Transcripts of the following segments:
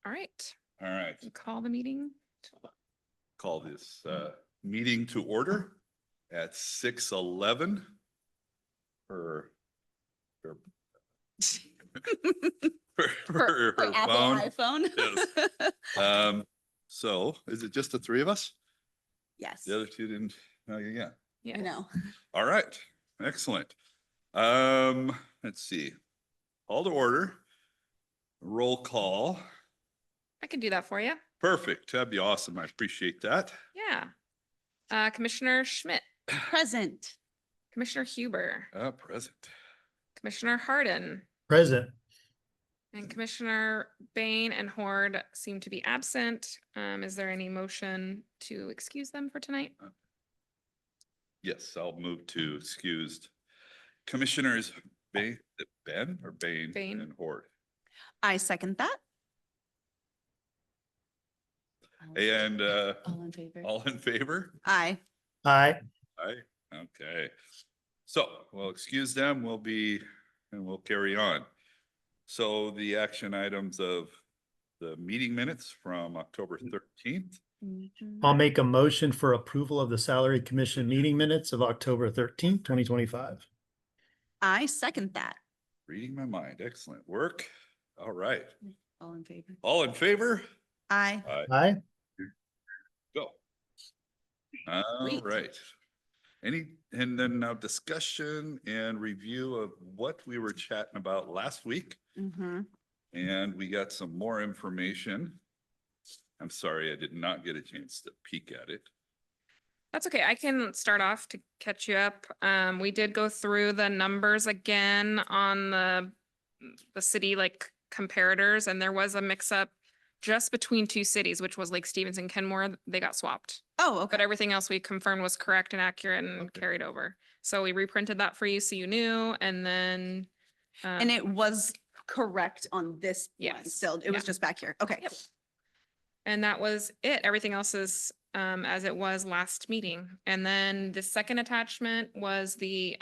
All right, All right, call the meeting. call this meeting to order at 6:11 for her for her Apple phone. iPhone. So is it just the three of us? Yes, The other two didn't? Oh, yeah. Yeah. I know. All right, excellent. Let's see. Call to order. Roll call. I can do that for you. Perfect. That'd be awesome. I appreciate that. Yeah. Commissioner Schmidt, Present. Commissioner Huber, Present. Commissioner Harden, Present. and Commissioner Bain and Horde seem to be absent. Is there any motion to excuse them for tonight? Yes, I'll move to excused Commissioners Ben or Bain Bain. and Horde. I second that. And All in favor? all in favor? Aye. Aye. Aye. Okay. So we'll excuse them. We'll carry on. So the action items of the meeting minutes from October 13th. I'll make a motion for approval of the Salary Commission meeting minutes of October 13th, 2025. I second that. Reading my mind. Excellent work. All right. All in favor? All in favor? Aye. Aye. Aye. Go. All Sweet. right. And then now discussion and review of what we were chatting about last week. Mm-hmm. And we got some more information. I'm sorry, I did not get a chance to peek at it. That's okay. I can start off to catch you up. We did go through the numbers again on the city like comparators, and there was a mix up just between two cities, which was Lake Stevens and Kenmore. They got swapped, Oh, okay. but everything else we confirmed was correct and accurate and Okay. carried over. So we reprinted that for you so you knew, and then And it was correct on this one Yes. still. It was Yeah. just back here. Okay. Yep. And that was it. Everything else is as it was last meeting. And then the second attachment was the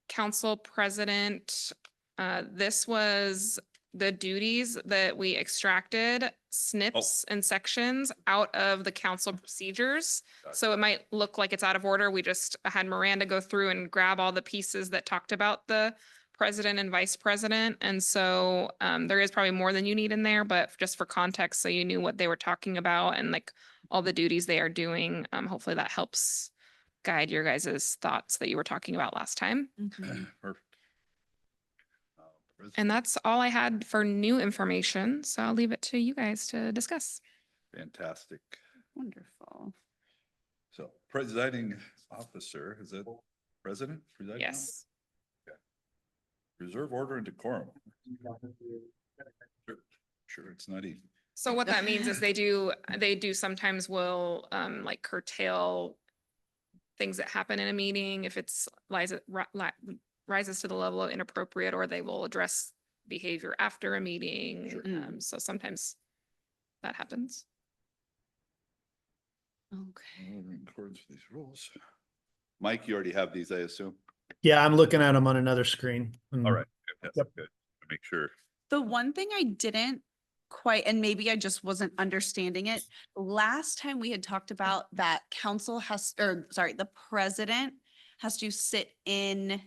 council president. This was the duties that we extracted snips and sections out of the council procedures. Gotcha. So it might look like it's out of order. We just had Miranda go through and grab all the pieces that talked about the president and vice president. And so there is probably more than you need in there, but just for context, so you knew what they were talking about and like all the duties they are doing. Hopefully that helps guide your guys' thoughts that you were talking about last time. Mhm. Perfect. And that's all I had for new information. So I'll leave it to you guys to discuss. Fantastic. Wonderful. So presiding officer, is it president? Presiding Yes. officer? Reserve order and decorum. Sure, it's not easy. So what that means is they do sometimes will like curtail things that happen in a meeting if it's rises to the level of inappropriate, or they will address behavior after a meeting. Sure. So sometimes that happens. Okay. In accordance with these rules. Mike, you already have these, I assume? Yeah, I'm looking at them on another screen. All right. Fantastic. Yep. Good. Make sure. The one thing I didn't quite, and maybe I just wasn't understanding it. Last time we had talked about that the president has to sit in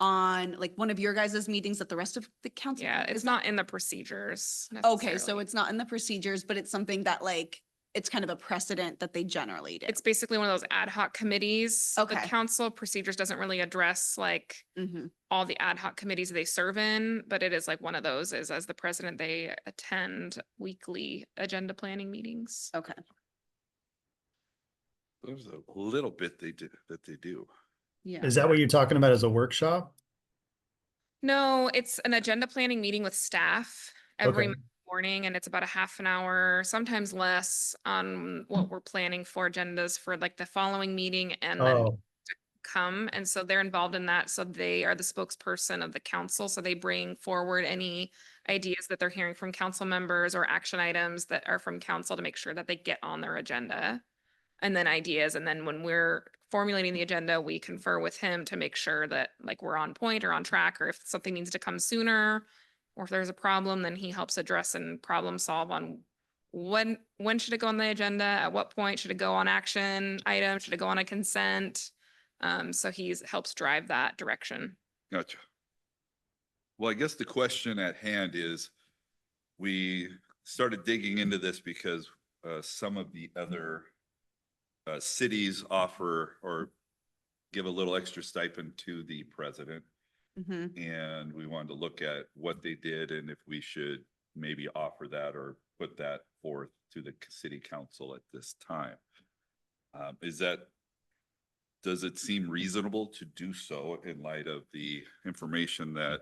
on like one of your guys' meetings that the rest of the council. Yeah, is it's not in the procedures. Okay, so necessarily. it's not in the procedures, but it's something that like, it's kind of a precedent that they generally do. It's basically one of those ad hoc committees. The Okay. council procedures doesn't really address like Mhm. all the ad hoc committees they serve in, but it is like one of those is as the president, they attend weekly agenda planning meetings. Okay. There's a little bit they do. Yeah. Is that what you're talking about as a workshop? No, it's an agenda planning meeting with staff every Okay. morning, and it's about a half an hour, sometimes less, on what we're planning for agendas for like the following meeting and then Oh, come. And so they're involved in that. So they are the spokesperson of the council. So they bring forward any ideas that they're hearing from council members or action items that are from council to make sure that they get on their agenda. And then ideas. And then when we're formulating the agenda, we confer with him to make sure that like we're on point or on track, or if something needs to come sooner, or if there's a problem, then he helps address and problem solve on when should it go on the agenda? At what point should it go on action item? Should it go on a consent? So helps drive that direction. Gotcha. Well, I guess the question at hand is, we started digging into this because some of the other cities offer or give a little extra stipend to the president. Mhm. And we wanted to look at what they did and if we should maybe offer that or put that forth to the city council at this time. Does it seem reasonable to do so in light of the information that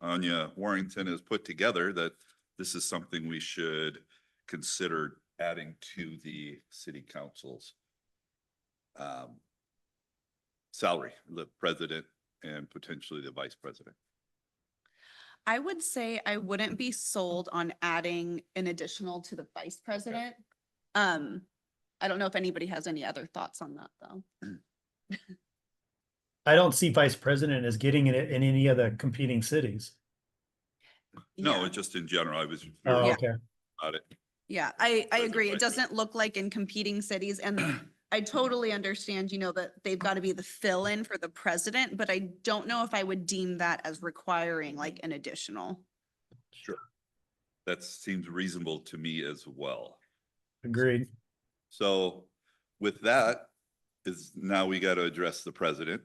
Anya Warrington has put together, that this is something we should consider adding to the city council's salary, the president and potentially the vice president? I would say I wouldn't be sold on adding an additional to the vice president. I don't know if anybody has any other thoughts on that, though. I don't see vice president as getting it in any of the competing cities. No, Yeah. it's just in general, I was Oh, Yeah. okay. about it. Yeah, I President, agree. It vice doesn't look like in competing cities, and I totally understand, that they've got to be the fill-in for the president, but I don't know if I would deem that as requiring like an additional. Sure. That seems reasonable to me as well. Agreed. So with that is now we got to address the president.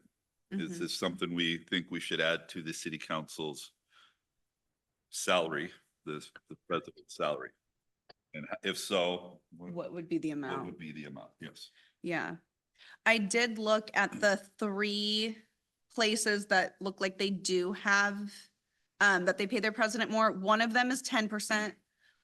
Is Mhm. this something we think we should add to the city council's salary, the president's salary? And if so, What would be the what amount? would be the amount? Yes. Yeah. I did look at the 3 places that look like they do have, that they pay their president more. One of them is 10%,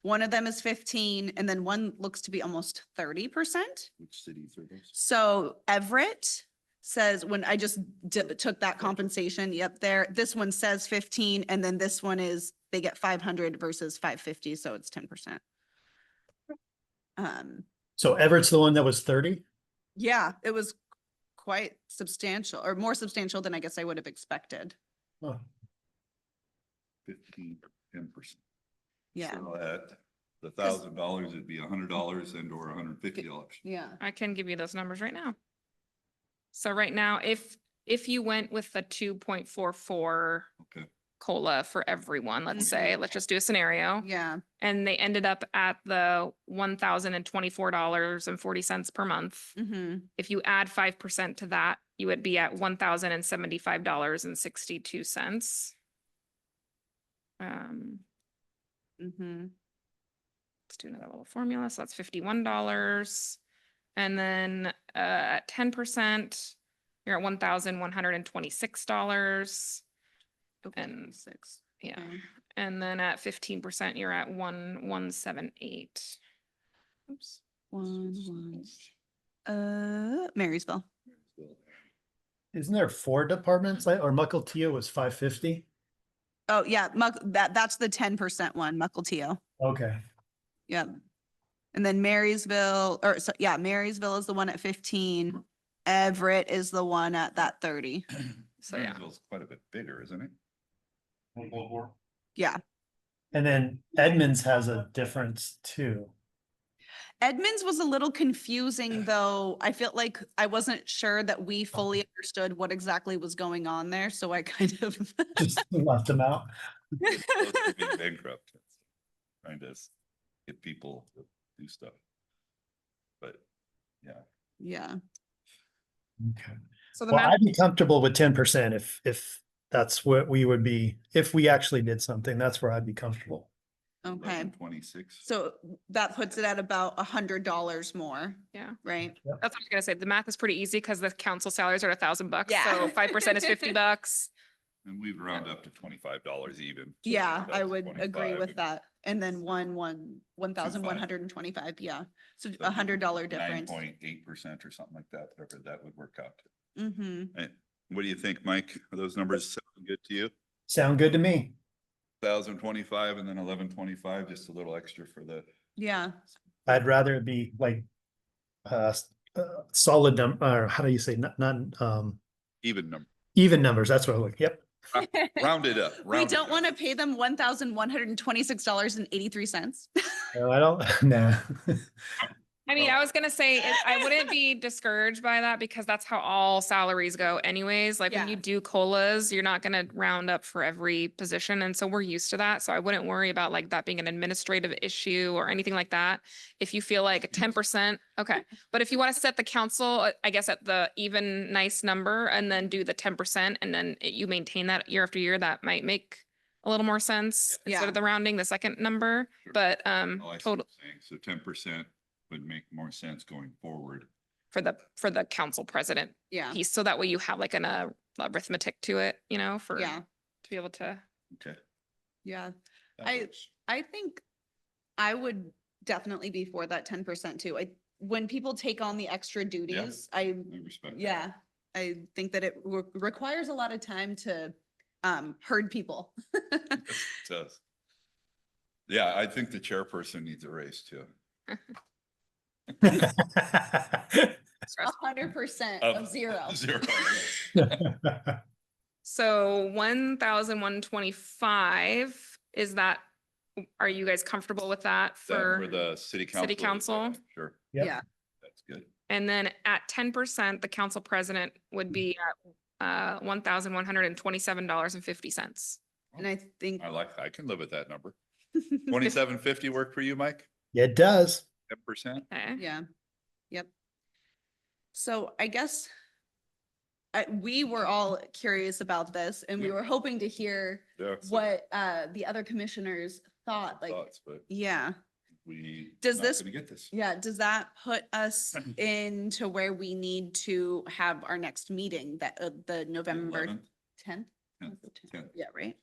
one of them is 15, and then one looks to be almost 30%. Which cities are those? So Everett says, when I just took that compensation, yep, there, this one says 15, and then this one is, they get 500 versus 550, so it's 10%. So Everett's the one that was 30? Yeah, it was quite substantial, or more substantial than I guess I would have expected. Oh, 15, 10%. Yeah, So at the $1,000, it'd be $100 and or $150. yeah. I can give you those numbers right now. So right now, if you went with the 2.44 Okay. COLA for everyone, let's say, let's just do a scenario. Yeah, And they ended up at the $1,024.40 per month. mm-hmm, If you add 5% to that, you would be at $1,075.62. mm-hmm. Let's do another little formula. So that's $51. And then at 10%, you're at $1,126. And 6. yeah, and then at 15%, you're at 1,178. Oops. 1, Marysville. isn't there 4 departments like, or Mukilteo was 550? Oh, yeah, that's the 10% one, Mukilteo. Okay. Yep. And then Marysville, or so, yeah, Marysville is the one at 15. Everett is the one at that 30. So yeah, Marysville's quite a bit bigger, isn't it? Yeah. And then Edmonds has a difference too. Edmonds was a little confusing, though. I felt like I wasn't sure that we fully understood what exactly was going on there, so I kind of. Just left them out. Close to being bankrupt. Trying to get people to do stuff. But yeah, Yeah. Okay. so the Well, math, I'd be comfortable with 10% if that's what we would be, if we actually did something, that's where I'd be comfortable. Okay. 26. So that puts it at about $100 more, yeah, right? that's what I was gonna say. The math is pretty easy because the council salaries are $1,000. Yeah. So 5% is $50. And we've rounded up to $25 even. So Yeah, I that's would agree 25. with that. And then 1,125, yeah. So $100 difference. 9.8% or something like that, whatever that would work out to. Mm-hmm. Hey, what do you think, Mike? Are those numbers sound good to you? Sound good to me. 1,025 and then 1,125, just a little extra for the. Yeah. I'd rather it be like solid or how do you say, Even number, even numbers, that's what I'm looking, yep. rounded up. We rounded don't up. want to pay them $1,126.83. No, I don't, nah. I mean, I was gonna say, I wouldn't be discouraged by that because that's how all salaries go anyways. Like when you Yeah. do COLAs, you're not gonna round up for every position. And so we're used to that. So I wouldn't worry about like that being an administrative issue or anything like that. If you feel like 10%, okay. But if you want to set the council, I guess at the even nice number and then do the 10% and then you maintain that year after year, that might make a little more sense instead Yeah. of the rounding the second number, Sure. but Oh, I see total what you're saying. So 10% would make more sense going forward. for the council president Yeah, piece. So that way you have like an arithmetic to it, you know, for yeah, to be able to. Okay. yeah. that I- works. I think I would definitely be for that 10% too. When people take on the extra duties, I respect that. yeah, I think that it requires a lot of time to herd people. It does. Yeah, I think the chairperson needs a raise too. 100% Of- of zero. Zero. So 1,125, is that, are you guys comfortable with that For for? the city council. City council? Sure, Yep. Yeah, that's good. And then at 10%, the council president would be at $1,127.50. and I think, I can live with that number. 2750 work for you, Mike? It does. 10%? Okay. yeah, yep. So I guess we were all curious about this and we Yeah. were hoping to hear Yeah. so what the other commissioners thought, like, thoughts, but yeah. we. Does not this- gonna get this. Yeah, does that put us into where we need to have our next meeting that the November 11th, 10th? 10th, 10th. Yeah, right?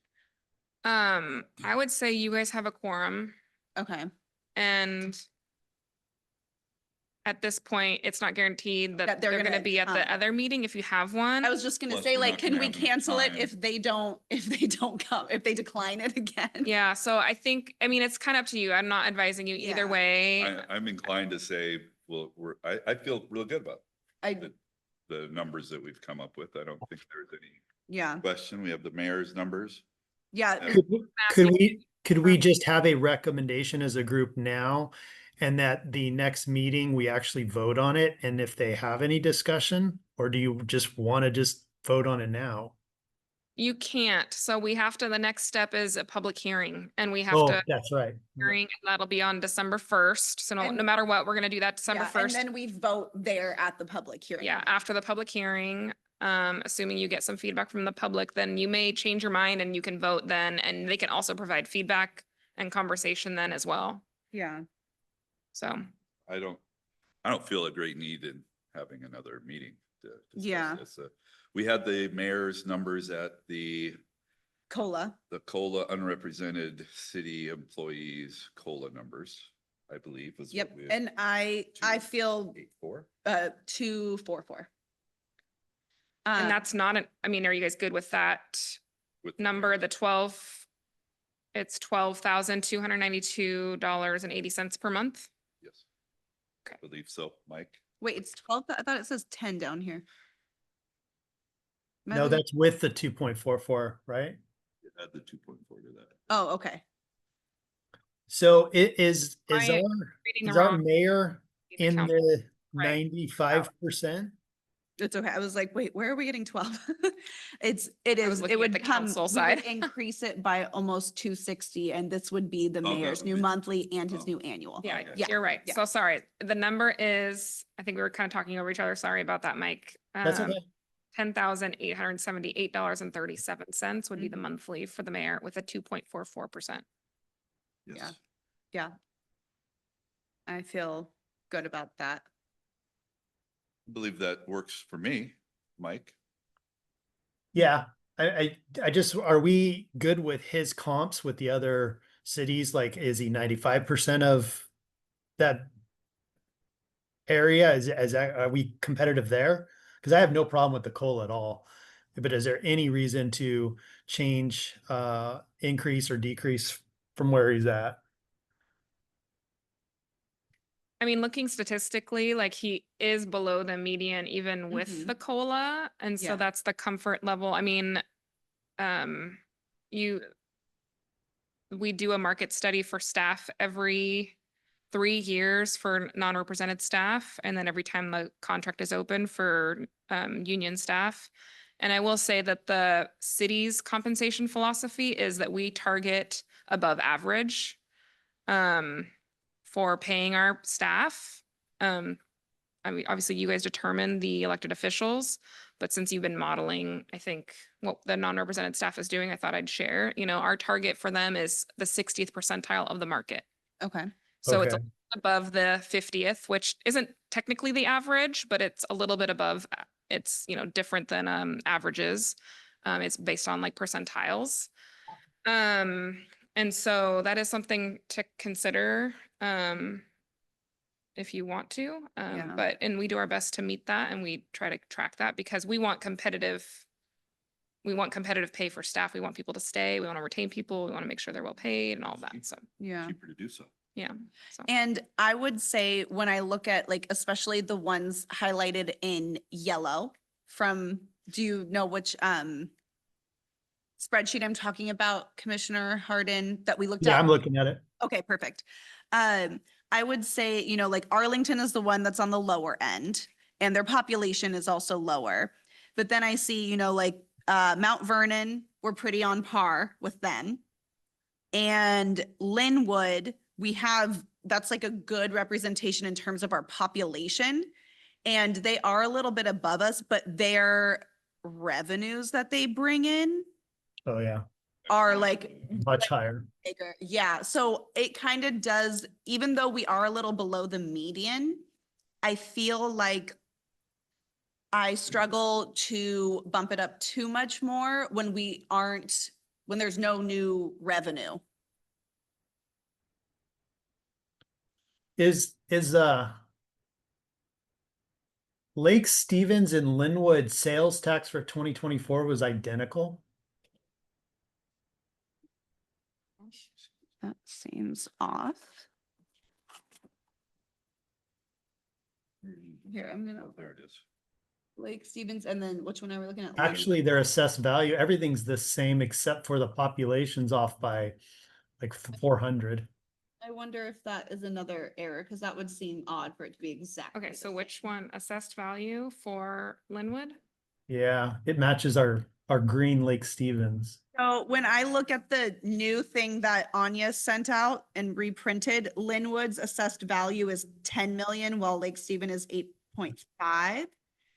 I would say you guys have a quorum Okay, and at this point, it's not guaranteed That that they're they're gonna gonna be at come. the other meeting if you have one. I was just gonna Plus, say, we're like, not can gonna we have enough cancel it time. if they don't come, if they decline it again? Yeah, so I think, I mean, it's kind of up to you. I'm not advising you either Yeah. way. I'm inclined to say, well, I feel real good about I, the numbers that we've come up with. I don't think there's any yeah, question. We have the mayor's numbers. yeah, Could we just have a recommendation as a group now? And that the next meeting, we actually vote on it, and if they have any discussion, or do you just want to just vote on it now? You can't. So we have to, the next step is a public hearing and we have Oh, to that's right. hearing, and that'll be on December 1st. So no And- matter what, we're gonna do that December yeah, and 1st. then we vote there at the public hearing. Yeah, after the public hearing, assuming you get some feedback from the public, then you may change your mind and you can vote then, and they can also provide feedback and conversation then as well. Yeah, So, I don't feel a great need in having another meeting to Yeah. discuss this. We had the mayor's numbers at the COLA, COLA unrepresented city employees COLA numbers, I believe was. yep, what we- and I feel 8.4? 244. and that's not an, I mean, are you guys good with that With- number, the 12? It's $12,292.80 per month. Yes. Okay. I believe so, Mike. Wait, it's 12, I thought it says 10 down here. Am I No, looking- that's with the 2.44, right? It had the 2.4 to that. Oh, okay. So it is Ryan, our, Reading the is our wrong. mayor in count. the Right. 95%? It's okay. I was like, wait, where are we getting 12? It I was is, looking it at would the come, council we would side. increase it by almost 260, and this would be the Oh, that mayor's would new be- monthly and his oh. new annual. Yeah, Okay. Yeah, you're right. yeah. So sorry. The number is, I think we were kind of talking over each other. Sorry about that, Mike. That's okay. $10,878.37 would be the Mhm. monthly for the mayor with a 2.44%. Yes. Yeah. I feel good about that. I believe that works for me, Mike. Yeah, I just, are we good with his comps with the other cities? Like, is he 95% of that area? Are we competitive there? Because I have no problem with the COLA at all. But is there any reason to change, increase or decrease from where he's at? I mean, looking statistically, like he is below the median even with Mhm. the COLA. And so Yeah. that's the comfort level. I mean, you, we do a market study for staff every 3 years for non-represented staff, and then every time the contract is open for union staff. And I will say that the city's compensation philosophy is that we target above average for paying our staff. I mean, obviously, you guys determine the elected officials, but since you've been modeling, I think what the non-represented staff is doing, I thought I'd share. You know, our target for them is the 60th percentile of the market. Okay. So it's Okay. above the 50th, which isn't technically the average, but it's a little bit above. It's, you know, different than averages. It's based on like percentiles. And so that is something to consider if you want to. Yeah. But, and we do our best to meet that, and we try to track that because we want competitive pay for staff. We want people to stay. We want to retain people. We want to make sure they're well paid and all that. So, Yeah. Cheaper to do so. yeah. So. And I would say when I look at like, especially the ones highlighted in yellow from, do you know which spreadsheet I'm talking about, Commissioner Harden, that we looked Yeah, at? I'm looking at it. Okay, perfect. I would say, you know, like Arlington is the one that's on the lower end and their population is also lower. But then I see, you know, like Mount Vernon, we're pretty on par with them. And Linwood, we have, that's like a good representation in terms of our population. And they are a little bit above us, but their revenues that they bring in Oh, yeah, are like much higher. bigger. Yeah, so it kind of does, even though we are a little below the median, I feel like I struggle to bump it up too much more when we aren't, when there's no new revenue. Is Lake Stevens and Linwood sales tax for 2024 was identical? That seems off. Here, I'm gonna, Oh, there it is. Lake Stevens, and then which one are we looking at? Actually, their assessed value, everything's the same except for the population's off by like 400. I wonder if that is another error, because that would seem odd for it to be exactly. Okay, the so which same. one? Assessed value for Linwood? Yeah, it matches our green Lake Stevens. So when I look at the new thing that Anya sent out and reprinted, Linwood's assessed value is 10 million, while Lake Steven is 8.5.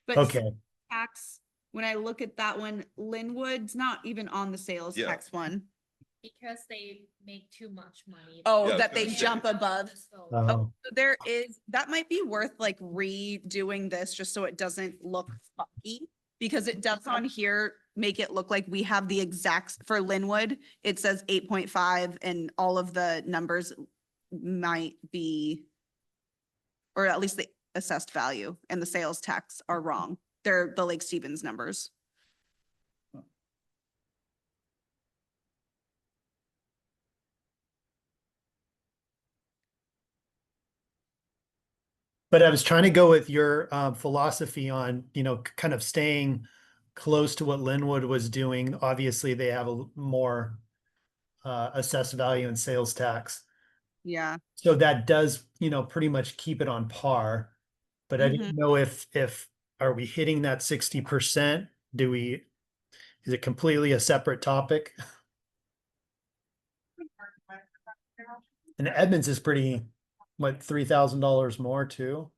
But Okay, tax, when I look at that one, Linwood's not even on the sales Yeah. tax one. Because they make too much money. Oh, Yeah, I was that they gonna say. jump above. So, oh, So there is, that might be worth like redoing this just so it doesn't look funky. Because it does on here make it look like we have the exact, for Linwood, it says 8.5 and all of the numbers might be, or at least the assessed value and the sales tax are wrong. They're the Lake Stevens numbers. but I was trying to go with your philosophy on, you know, kind of staying close to what Linwood was doing. Obviously, they have a more assessed value and sales tax. Yeah. So that does, you know, pretty much keep it on par. But I didn't know if are we hitting that 60%? Is it completely a separate topic? And Edmonds is pretty, what, $3,000 more too?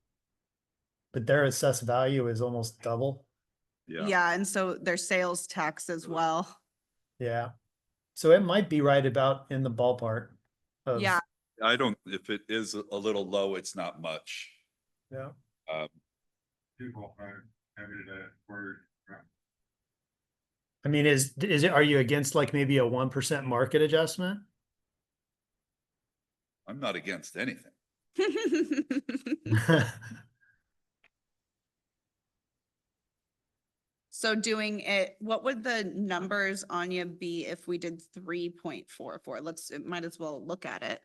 But their assessed value is almost double. Yeah. Yeah, and so their sales tax as well. Yeah. So it might be right about in the ballpark of, Yeah. I don't, if it is a little low, it's not much. yeah. Um, I mean, is it, are you against like maybe a 1% market adjustment? I'm not against anything. So doing it, what would the numbers, Anya, be if we did 3.44? Let's, it might as well look at it.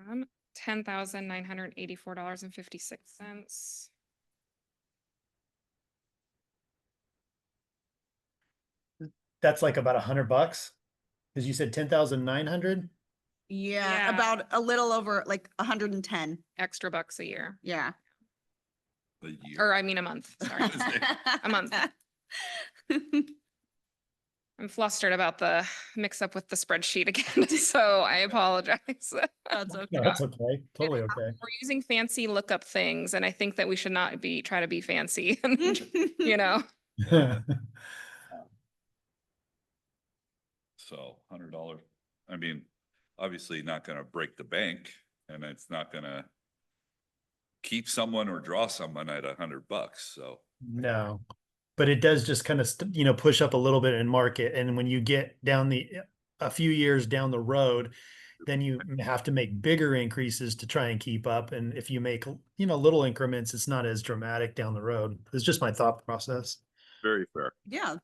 $10,984.56. That's like about $100. Cause you said 10,900? Yeah, Yeah. about a little over like 110. Extra bucks a year, Yeah. A year. or I mean a month, sorry. A month. I'm flustered about the mix up with the spreadsheet again, so I apologize. That's okay. No, that's okay. Totally okay. We're using fancy lookup things, and I think that we should not try to be fancy, you know? So $100. I mean, obviously not gonna break the bank, and it's not gonna keep someone or draw someone at $100, so. No, but it does just kind of, push up a little bit in market. And when you get down a few years down the road, then you have to make bigger increases to try and keep up. And if you make, little increments, it's not as dramatic down the road. It's just my thought process. Very fair. Yeah.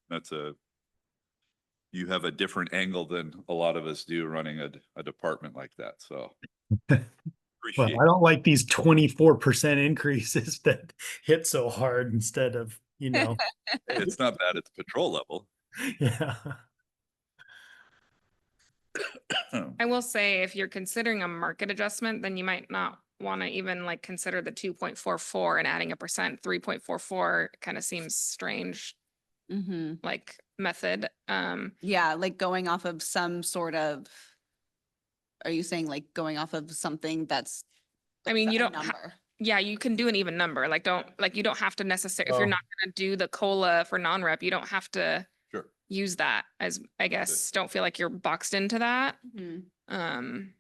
You have a different angle than a lot of us do running a department like that, so. Well, Appreciate I don't like these 24% increases that hit so hard instead of, it's not bad at the patrol level. yeah. I will say, if you're considering a market adjustment, then you might not want to even like consider the 2.44 and adding a percent. 3.44 kind of seems strange, Hmm. like method. Yeah, like going off of some sort of, are you saying like going off of something that's? I mean, you a don't ha- number? Yeah, you can do an even number. Like, you don't have to necessarily, if you're Oh. not gonna do the COLA for non-rep, you don't have to Sure. use that as, I guess, don't feel like you're boxed into that. Mhm.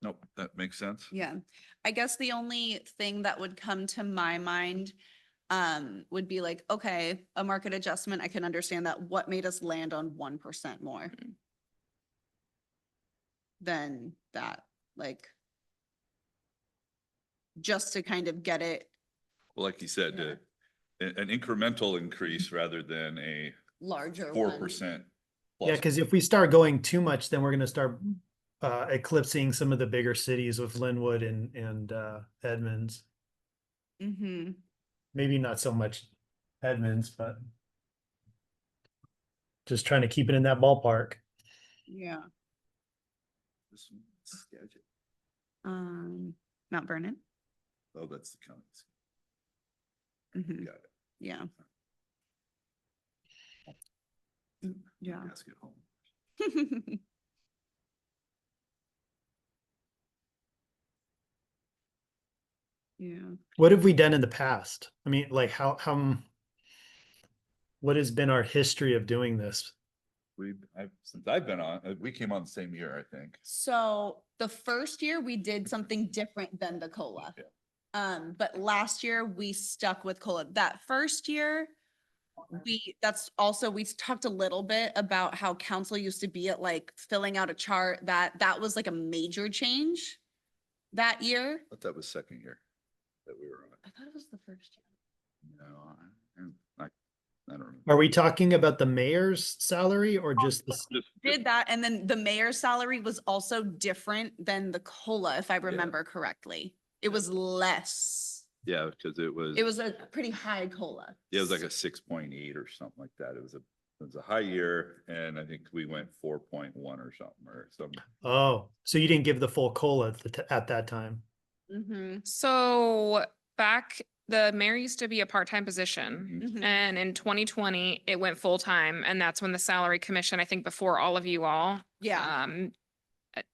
Nope, that makes sense. Yeah, I guess the only thing that would come to my mind would be like, okay, a market adjustment, I can understand that. What made us land on 1% more than that? Like, just to kind of get it Well, like you said, an incremental increase rather than a larger. 4%. Yeah, because if we start going too much, then we're going to start eclipsing some of the bigger cities with Linwood and Edmonds. Mm-hmm. Maybe not so much Edmonds, but just trying to keep it in that ballpark. Yeah. This one, Skagit. Mount Vernon. Oh, that's the county. Mhm. Got it. Yeah. Yeah. Ask it home. Yeah. What have we done in the past? I mean, like what has been our history of doing this? Since I've been on, we came on the same year, I think. So the first year we did something different than the COLA. Yeah. But last year we stuck with COLA. That first year, we talked a little bit about how council used to be at like filling out a chart, that was like a major change that year. I thought that was second year that we were on I thought it was the first year. it. No, I don't remember. Are we talking about the mayor's salary or just the? Did that, and then the mayor's salary was also different than the COLA, if I remember correctly. It was less. Yeah, because it was a pretty high COLA. it was like a 6.8 or something like that. It was a high year, and I think we went 4.1 or something. Oh, so you didn't give the full COLA at that time? Mm-hmm. So the mayor used to be a part-time position. Mhm. And in 2020, it went full-time, and that's when the salary commission, I think before all of you all. Yeah,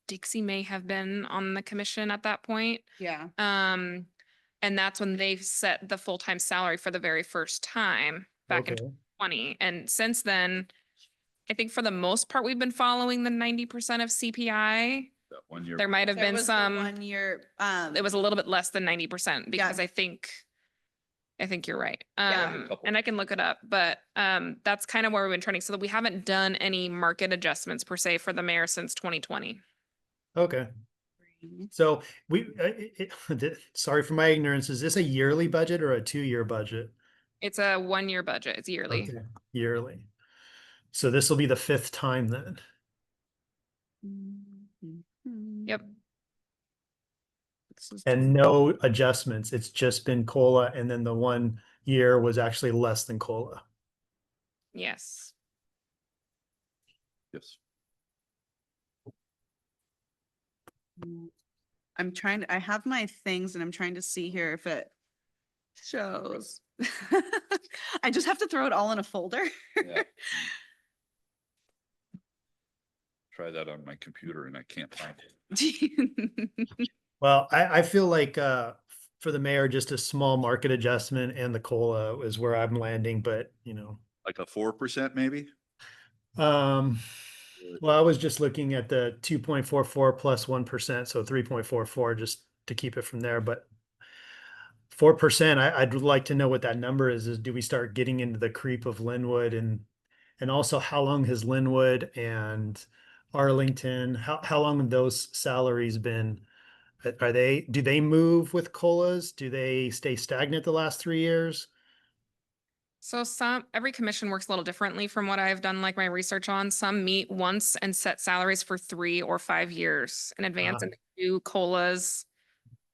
Dixie may have been on the commission at that point. yeah. And that's when they set the full-time salary for the very first time back in Okay. 2020. And since then, I think for the most part, we've been following the 90% of CPI. That 1 year. There might have There been was the some, 1 year, it was a little bit less than 90% because I think you're right. Yeah. And I can look it up, but that's kind of where we've been trending. So that we haven't done any market adjustments per se for the mayor since 2020. Okay. So sorry for my ignorance. Is this a yearly budget or a 2-year budget? It's a 1-year budget. It's yearly. Okay, yearly. So this will be the 5th time then. Yep. This is And no adjustments. It's just been COLA, and then the 1 year was actually less than COLA. Yes. Yes. I'm trying to, I have my things and I'm trying to see here if it shows. I just have to throw it all in a folder. Yeah. Try that on my computer and I can't find it. Well, I feel like for the mayor, just a small market adjustment and the COLA is where I'm landing, but Like a 4% maybe? Um, well, I was just looking at the 2.44 plus 1%, so 3.44 just to keep it from there, but 4%, I'd like to know what that number is do we start getting into the creep of Linwood and also how long has Linwood and Arlington, how long have those salaries been? Do they move with COLAs? Do they stay stagnant the last 3 years? So every commission works a little differently from what I've done like my research on. Some meet once and set salaries for 3 or 5 years in advance and do COLAs.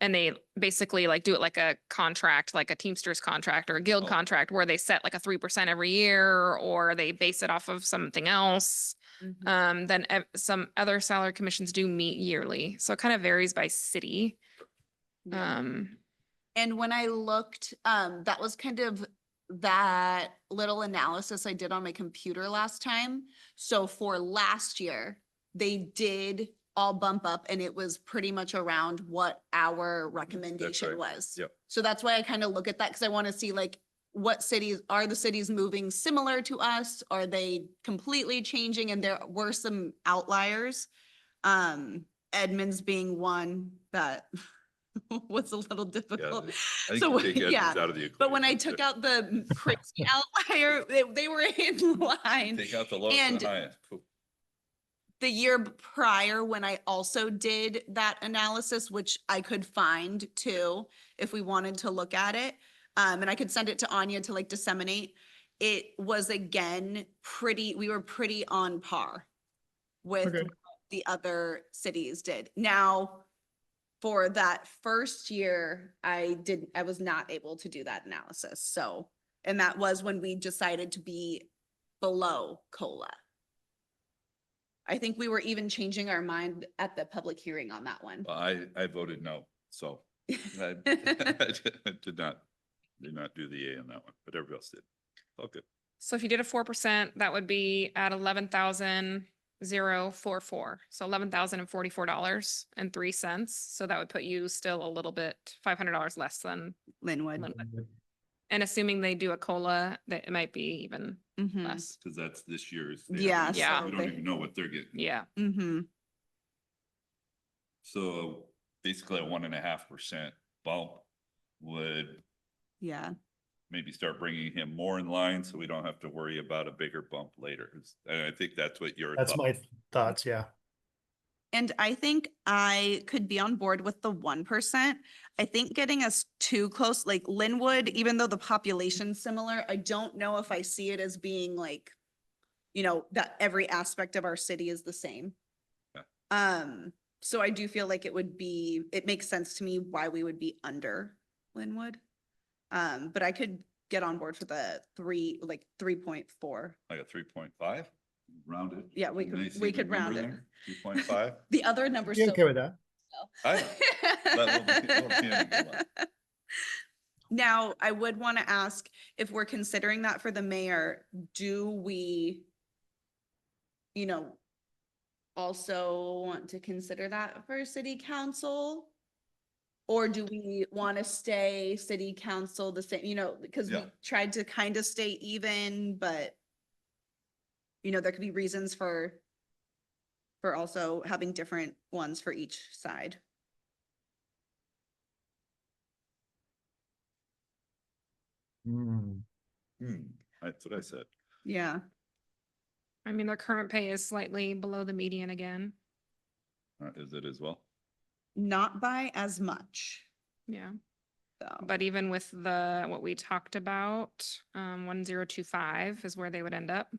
And they basically like do it like a contract, like a Teamsters contract or a guild Oh. contract where they set like a 3% every year, or they base it off of something else. Mhm. Then some other salary commissions do meet yearly. So it kind of varies by city. Yeah. Um, And when I looked, that was kind of that little analysis I did on my computer last time. So for last year, they did all bump up and it was pretty much around what our recommendation right. was. Yep. So that's why I kind of look at that because I want to see like what cities, are the cities moving similar to us? Are they completely changing? And there were some outliers. Edmonds being one that was a little difficult. I think So, you take Edmonds yeah, out of the equation. but when I took out the crazy outlier, they were in line. Take out the lowest and and the highest. Cool. The year prior, when I also did that analysis, which I could find too, if we wanted to look at it, and I could send it to Anya to like disseminate, it was again we were pretty on par with Okay. what the other cities did. Now, for that first year, I was not able to do that analysis. So, and that was when we decided to be below COLA. I think we were even changing our mind at the public hearing on that one. Well, I voted no, so I did not do the A on that one, but everybody else did. Okay. So if you did a 4%, that would be at 11,044. So $11,044.03. So that would put you still a little bit $500 less than Linwood. Linwood. And assuming they do a COLA, that it might be even Mhm. less. Because that's this year's. Yeah, Yeah. We don't even know what they're getting. Yeah. Mm-hmm. So basically a 1.5% bump would Yeah. maybe start bringing him more in line so we don't have to worry about a bigger bump later. And I think that's what your That's thought. my thoughts, yeah. And I think I could be on board with the 1%. I think getting us too close, like Linwood, even though the population's similar, I don't know if I see it as being like, that every aspect of our city is the same. Yeah. So I do feel like it makes sense to me why we would be under Linwood. But I could get on board for the 3.4. Like a 3.5, rounded. Yeah, we could round it. 2.5. The other numbers. You okay with that? Now, I would want to ask if we're considering that for the mayor, do we, also want to consider that for city council? Or do we want to stay city council the same, because we Yeah. tried to kind of stay even, but there could be reasons for also having different ones for each side. That's what I said. Yeah. I mean, their current pay is slightly below the median again. Is it as well? Not by as much. Yeah. So. But even with what we talked about, 1025 is where they would end up.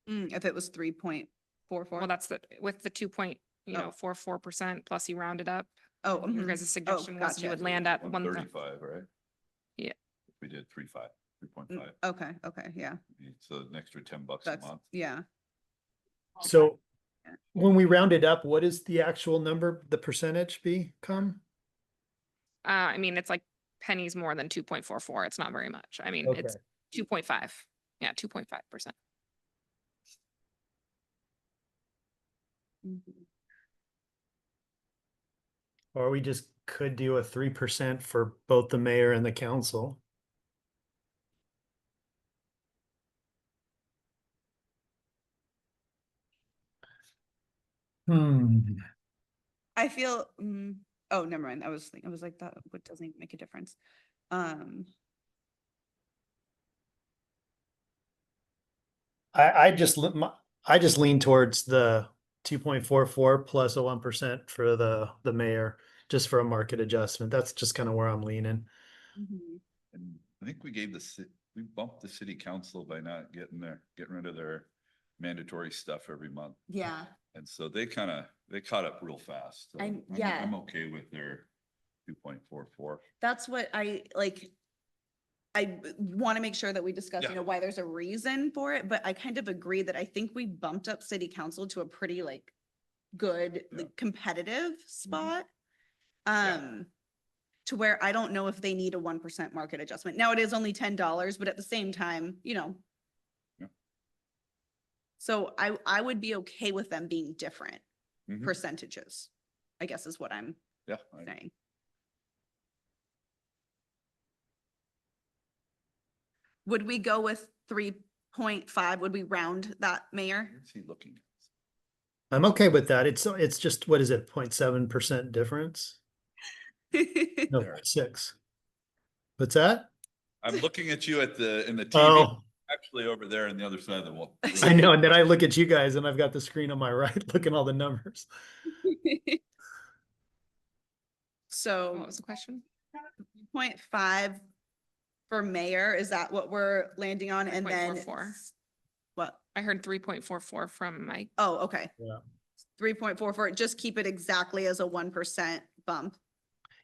If it was 3 point, 4. Well, that's the, with the 2.44% plus you rounded up. Oh, Your mhm. guys' suggestion was you gotcha. would land at 135, right? Yeah. We did 3.5. Okay, okay, yeah, So an extra $10 a that's, month. yeah. So when we round it up, what is the actual number, the percentage become? I mean, it's like pennies more than 2.44. It's not very much. I mean, it's Okay. 2.5. Yeah, 2.5%. Mhm. Or we just could do a 3% for both the mayor and the council. I feel, oh, never mind. I was like, that what doesn't even make a difference. I I just lean towards the 2.44 plus a 1% for the mayor, just for a market adjustment. That's just kind of where I'm leaning. Mhm. And I think we gave we bumped the city council by not getting rid of their mandatory stuff every month. Yeah, And so they caught up real fast. So yeah. I'm okay with their 2.44. That's what I like. I want to make sure that we discuss, Yeah. why there's a reason for it, but I kind of agree that I think we bumped up city council to a pretty like good, Yeah. like competitive spot. Yeah. To where I don't know if they need a 1% market adjustment. Now it is only $10, but at the same time, Yeah. So I would be okay with them being different Mhm. percentages, I guess is what I'm Yeah. saying. Would we go with 3.5? Would we round that, Mayor? Where's he looking? I'm okay with that. It's just, what is it, 0.7% difference? No, There. 6. What's that? I'm looking at you in the TV, Oh, actually over there on the other side of the wall. I know. And then I look at you guys and I've got the screen on my right, looking all the numbers. What So was the question? 0.5 for mayor, is that what we're landing on? And then 3.44. what? I heard 3.44 from Mike. Oh, okay. Yeah. 3.44, just keep it exactly as a 1% bump.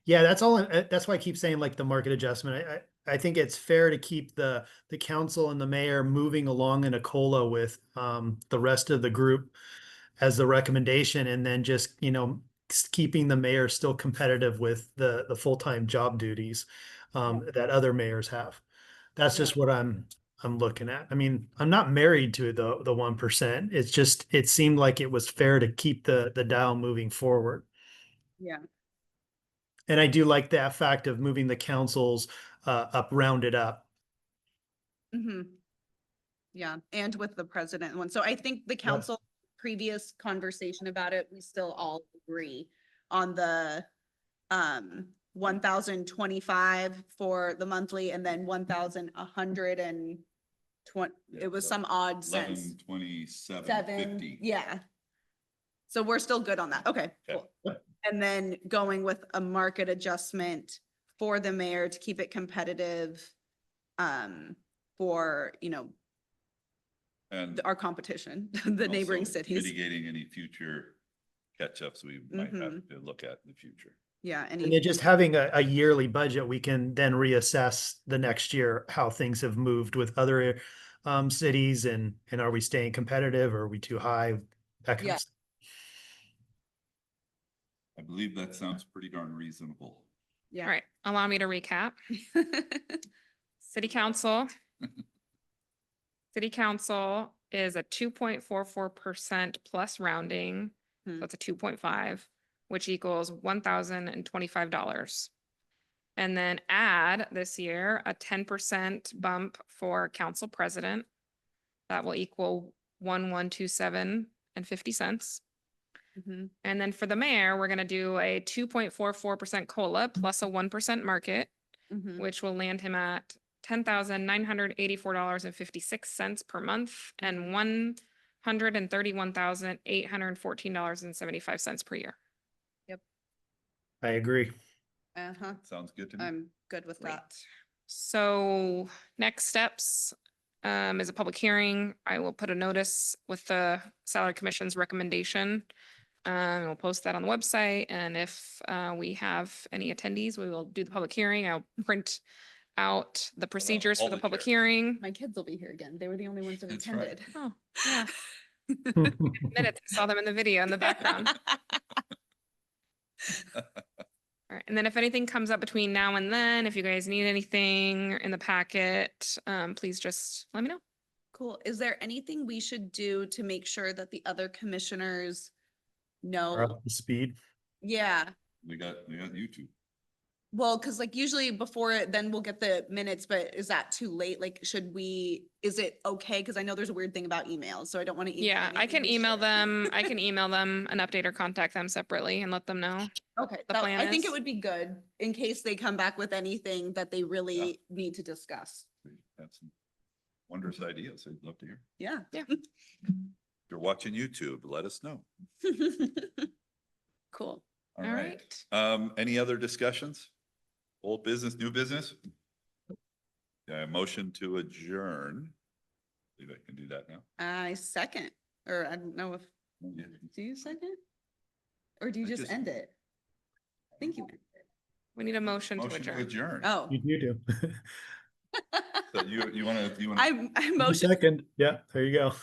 Yeah, that's all. That's why I keep saying like the market adjustment. I think it's fair to keep the council and the mayor moving along in a COLA with the rest of the group as the recommendation, and then just keeping the mayor still competitive with the full-time job duties that other mayors have. That's just what I'm looking at. I mean, I'm not married to the 1%. It's just it seemed like it was fair to keep the dial moving forward. Yeah. And I do like that fact of moving the councils up, rounded up. Yeah, and with the president one. So I think the council previous conversation about it, we still all agree on the 1,025 for the monthly and then 1,120. Yeah, It was so some odd cents. 1127.50. Yeah. So we're still good on that. Okay, Okay. cool. And then going with a market adjustment for the mayor to keep it competitive for, And our competition, the neighboring also cities. mitigating any future catch-ups we might have to look at in the future. Yeah, And then just having a yearly budget, we can then reassess the next year how things have moved with other cities, and are we staying competitive, or are we too high? That kind Yeah. of stuff. I believe that sounds pretty darn reasonable. Yeah. All right, allow me to recap. City council. City council is a 2.44% plus rounding. Hmm. That's a 2.5, which equals $1,025. And then add this year a 10% bump for council president. That will equal 1,127.50. Mhm. And then for the mayor, we're gonna do a 2.44% COLA plus a 1% market, Mhm. which will land him at $10,984.56 per month and $131,814.75 per year. I agree. Uh-huh. Sounds good to me. I'm good with Great. that. So next steps, is a public hearing. I will put a notice with the salary commission's recommendation. We'll post that on the website, and if we have any attendees, we will do the public hearing. I'll print out the procedures for all the the public chairs. hearing. My kids will be here again. They were the only ones that That's right. attended. Oh, yeah. Minutes, I saw them in the video in the background. All right, and then if anything comes up between now and then, if you guys need anything in the packet, please just let me know. Cool. Is there anything we should do to make sure that the other commissioners Are know? up to speed. Yeah, We got YouTube. well, because like usually before it, then we'll get the minutes, but is that too late? Like, should we, is it okay? Because I know there's a weird thing about emails, so I don't want to. Yeah, I can email them. I can email them an update or contact them separately and let them know. Okay, the that- plan I think it is. would be good in case they come back with anything that they really need to discuss. We have some wondrous ideas. I'd love to hear. Yeah. Yeah. If you're watching YouTube, let us know. Cool. All All right. right. Any other discussions? Old business, new business? Yeah, motion to adjourn. Believe I can do that now. I second, or I don't know if, Yeah. do you second? Or do you I just just- end it? I think you. We need a motion to Motion to adjourn. adjourn. Oh, You do. So you wanna, I motion. Second, yeah, there you go.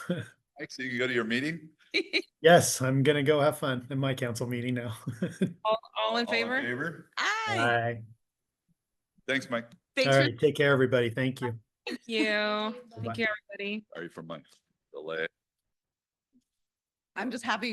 actually, you go to your meeting? Yes, I'm gonna go have fun in my council meeting now. All in favor? Aye. Bye. Thanks, Mike. Thanks All for right, take care, everybody. Thank you. Thank you. Bye. Thank you, everybody. Sorry for my delay. I'm just happy